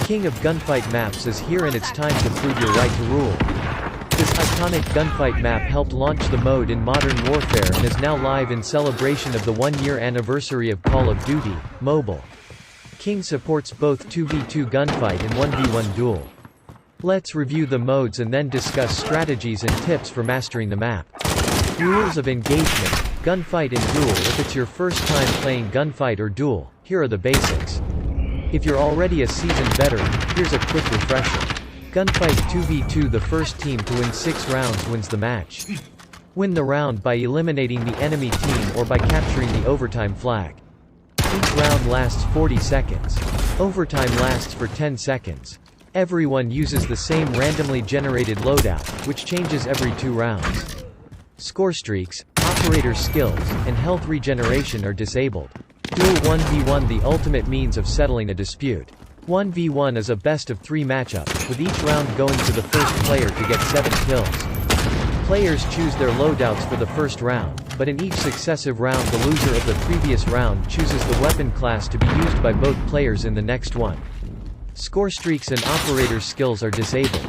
king of gunfight maps is here, and it's time to prove your right to rule. This iconic gunfight map helped launch the mode in Modern Warfare and is now live in celebration of the 1-year anniversary of Call of Duty Mobile. King supports both 2v2 gunfight and 1v1 duel. Let's review the modes and then discuss strategies and tips for mastering the map. Rules of engagement: gunfight and duel. If it's your first time playing gunfight or duel, here are the basics. If you're already a seasoned veteran, here's a quick refresher. Gunfight 2v2. The first team to win 6 rounds wins the match. Win the round by eliminating the enemy team or by capturing the overtime flag. Each round lasts 40 seconds. Overtime lasts for 10 seconds. Everyone uses the same randomly generated loadout, which changes every 2 rounds. Score streaks, operator skills, and health regeneration are disabled. Duel 1v1. The ultimate means of settling a dispute. 1v1 is a best-of-3 matchup, with each round going to the first player to get 7 kills. Players choose their loadouts for the first round, but in each successive round the loser of the previous round chooses the weapon class to be used by both players in the next one. Score streaks and operator skills are disabled.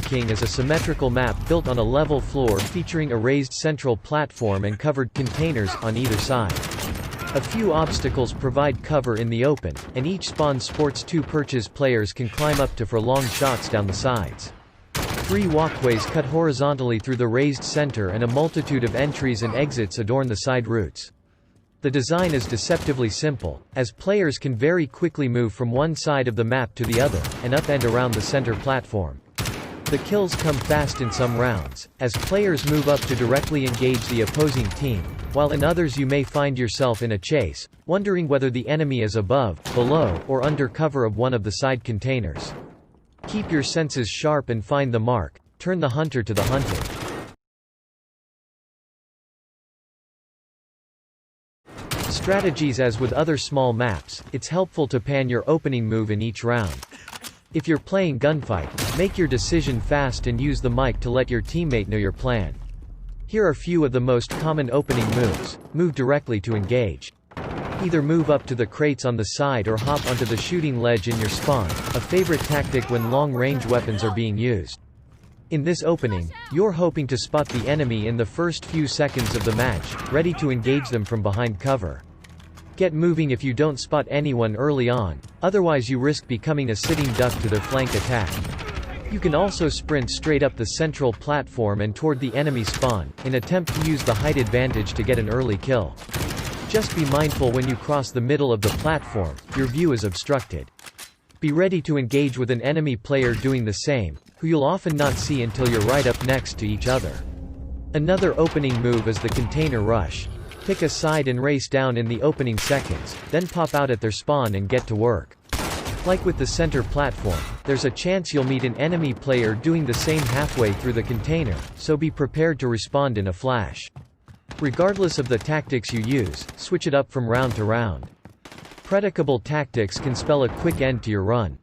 King is a symmetrical map built on a level floor featuring a raised central platform and covered containers on either side. A few obstacles provide cover in the open, and each spawn sports 2 perches players can climb up to for long shots down the sides. 3 walkways cut horizontally through the raised center, and a multitude of entries and exits adorn the side routes. The design is deceptively simple, as players can very quickly move from one side of the map to the other, and up and around the center platform. The kills come fast in some rounds, as players move up to directly engage the opposing team, while in others you may find yourself in a chase, wondering whether the enemy is above, below, or under cover of one of the side containers. Keep your senses sharp and find the mark. Turn the hunter to the hunted. Strategies: as with other small maps, it's helpful to pan your opening move in each round. If you're playing gunfight, make your decision fast and use the mic to let your teammate know your plan. Here are few of the most common opening moves. Move directly to engage. Either move up to the crates on the side or hop onto the shooting ledge in your spawn, a favorite tactic when long-range weapons are being used. In this opening, you're hoping to spot the enemy in the first few seconds of the match, ready to engage them from behind cover. Get moving if you don't spot anyone early on, otherwise you risk becoming a sitting duck to their flank attack. You can also sprint straight up the central platform and toward the enemy spawn, in attempt to use the height advantage to get an early kill. Just be mindful when you cross the middle of the platform, your view is obstructed. Be ready to engage with an enemy player doing the same, who you'll often not see until you're right up next to each other. Another opening move is the container rush. Pick a side and race down in the opening seconds, then pop out at their spawn and get to work. Like with the center platform, there's a chance you'll meet an enemy player doing the same halfway through the container, so be prepared to respond in a flash. Regardless of the tactics you use, switch it up from round to round. Predictable tactics can spell a quick end to your run.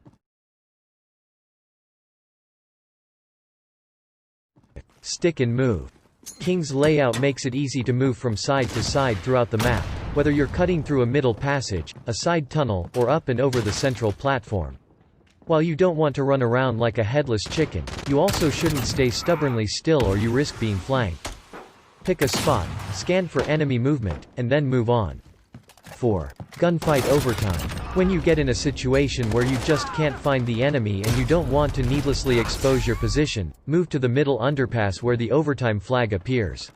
Stick and move. King's layout makes it easy to move from side to side throughout the map, whether you're cutting through a middle passage, a side tunnel, or up and over the central platform. While you don't want to run around like a headless chicken, you also shouldn't stay stubbornly still or you risk being flanked. Pick a spot, scan for enemy movement, and then move on. 4. Gunfight overtime. When you get in a situation where you just can't find the enemy and you don't want to needlessly expose your position, move to the middle underpass where the overtime flag appears.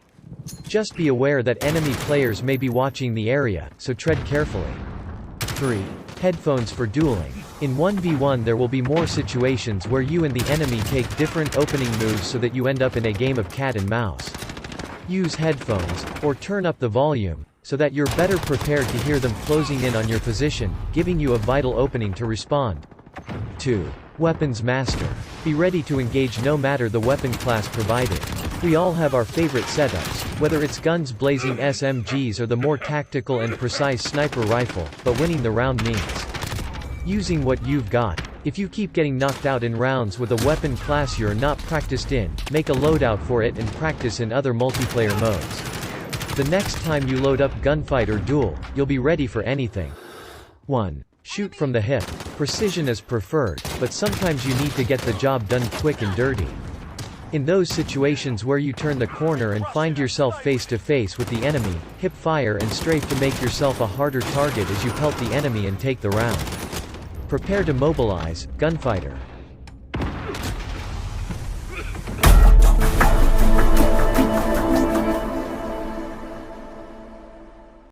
Just be aware that enemy players may be watching the area, so tread carefully. 3. Headphones for dueling. In 1v1 there will be more situations where you and the enemy take different opening moves so that you end up in a game of cat and mouse. Use headphones, or turn up the volume, so that you're better prepared to hear them closing in on your position, giving you a vital opening to respond. 2. Weapons master. Be ready to engage no matter the weapon class provided. We all have our favorite setups, whether it's guns blazing SMGs or the more tactical and precise sniper rifle, but winning the round means using what you've got. If you keep getting knocked out in rounds with a weapon class you're not practiced in, make a loadout for it and practice in other multiplayer modes. The next time you load up gunfight or duel, you'll be ready for anything. 1. Shoot from the hip. Precision is preferred, but sometimes you need to get the job done quick and dirty. In those situations where you turn the corner and find yourself face to face with the enemy, hip fire and strafe to make yourself a harder target as you pelt the enemy and take the round. Prepare to mobilize, gunfighter.